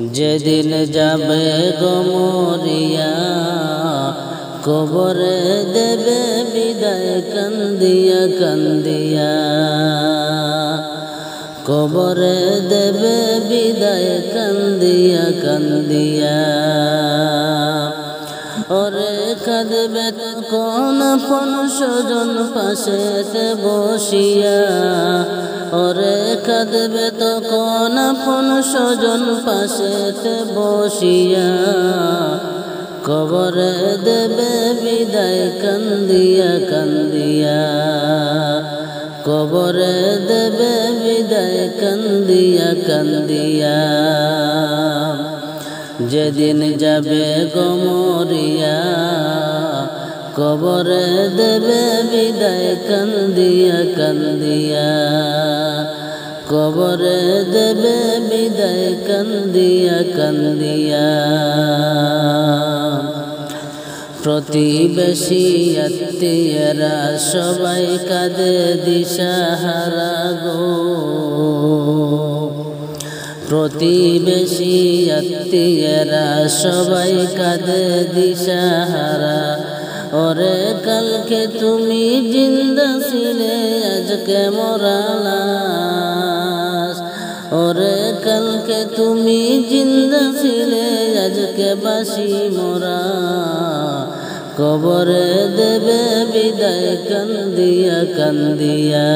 যেদিন যাবে গো মরিয়া কবরে দেবে বিদায় কান্দিয়া কান্দিয়া কবরে দেবে বিদায় কান্দিয়া কান্দিয়া ওরে কাঁদবে কোন আপন স্বজন পাশেতে বসিয়া ওরে কাঁদবে তো কোন আপন স্বজন পাশেতে বসিয়া কবরে দেবে বিদায় কান্দিয়া কান্দিয়া কবরে দেবে বিদায় কান্দিয়া কান্দিয়া যেদিন যাবে গো মরিয়া কবরে দেবে বিদায় কান্দিয়া কান্দিয়া কবরে দেবে বিদায় কান্দিয়া কান্দিয়া প্রতিবেশী আত্মীয়রা সবাই কাঁদে দিশাহারা গো প্রতিবেশী আত্মীয়রা সবাই কাঁদে দিশাহারা ওরে কালকে তুমি জিন্দা ছিলে আজকে মরা লাশ ওরে কালকে তুমি জিন্দা ছিলে আজকে বাসি মরা কবরে দেবে বিদায় কান্দিয়া কান্দিয়া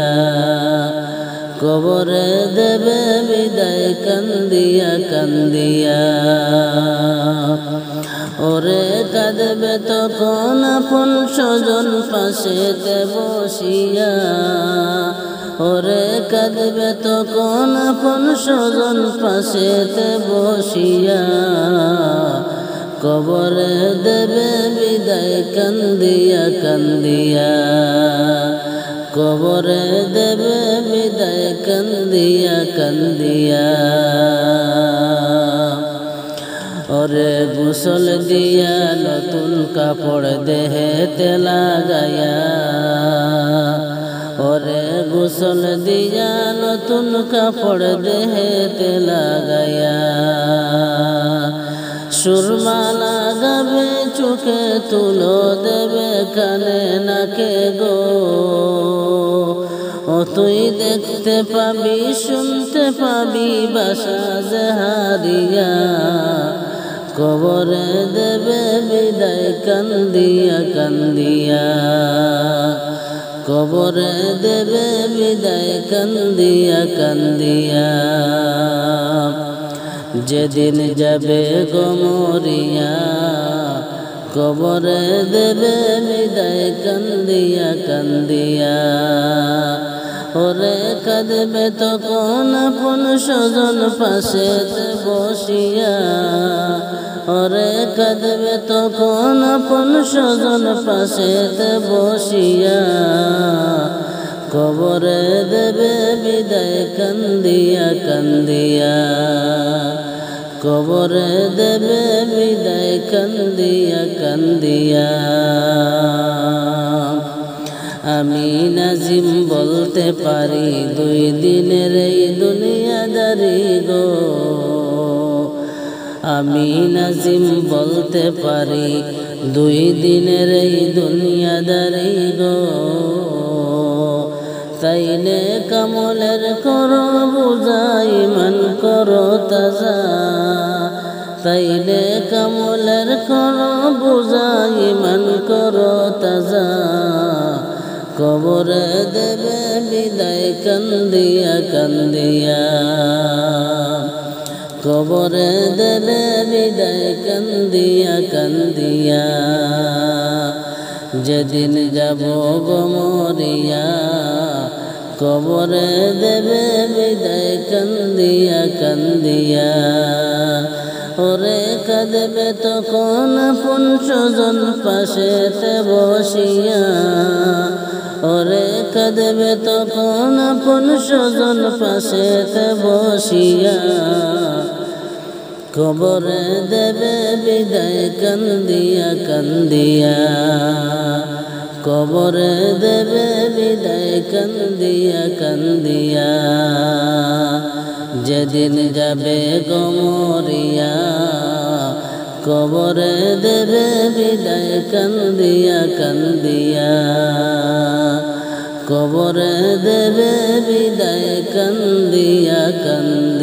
কবরে দেবে বিদায় কান্দিয়া কান্দিয়া ওরে কাঁদবে তখন আপন স্বজন পাশেতে বসিয়া ওরে কাঁদবে তখন আপন স্বজন পাশেতে বসিয়া কবরে দেবে বিদায় কান্দিয়া কান্দিয়া কবরে দেবে বিদায় কান্দিয়া কান্দিয়া ওরে গোসল দিয়া নতুন কাপড় দেহেতে লাগায়া ওরে গোসল দিয়া নতুন কাপড় দেহেতে লাগায়া সুরমা লাগাবে চোখে তুলো দেবে কানে নাকে গো ও তুই দেখতে পাবি শুনতে পাবি বাসা জাহারিয়া কবরে দেবে বিদায় কান্দিয়া কান্দিয়া কবরে দেবে বিদায় কান্দিয়া কান্দিয়া যেদিন যাবে গো মরিয়া কবরে দেবে বিদায় কান্দিয়া কান্দিয়া ওরে কাঁদবে তখন আপন স্বজন পাশেতে বসিয়া ওরে কাঁদবে তখন আপন স্বজন পাশেতে বসিয়া কবরে দেবে বিদায় কান্দিয়া কান্দিয়া কবরে দেবে বিদায় কান্দিয়া কান্দিয়া আমি নাজিম বলতে পারি দুই দিনের এই দুনিয়াদারি গো আমি নাজিম বলতে পারি দুই দিনের এই দুনিয়াদারি গো তাইলে কামলের করো বুঝাই মান করো তাজা তাইলে কামলের করো বুঝাই মান করো তাজা কবরে দেবে বিদায় কান্দিয়া কান্দিয়া কবরে দেবে বিদায় কান্দিয়া কান্দিয়া যেদিন যাব গো মরিয়া কবরে দেবে বিদায় কান্দিয়া কান্দিয়া ওরে কাঁদবে তখন আপন স্বজন পাশেতে বসিয়া ওরে কাঁদবে তখন আপন স্বজন পাশেতে বসিয়া কবরে দেবে বিদায় কান্দিয়া কান্দিয়া কবরে দেবে বিদায় কান্দিয়া কান্দিয়া যেদিন যাবে গমরিয়া কবরে দেবে বিদায় কান্দিয়া কান্দিয়া কবরে দেবে বিদায় কান্দিয়া কান্দিয়া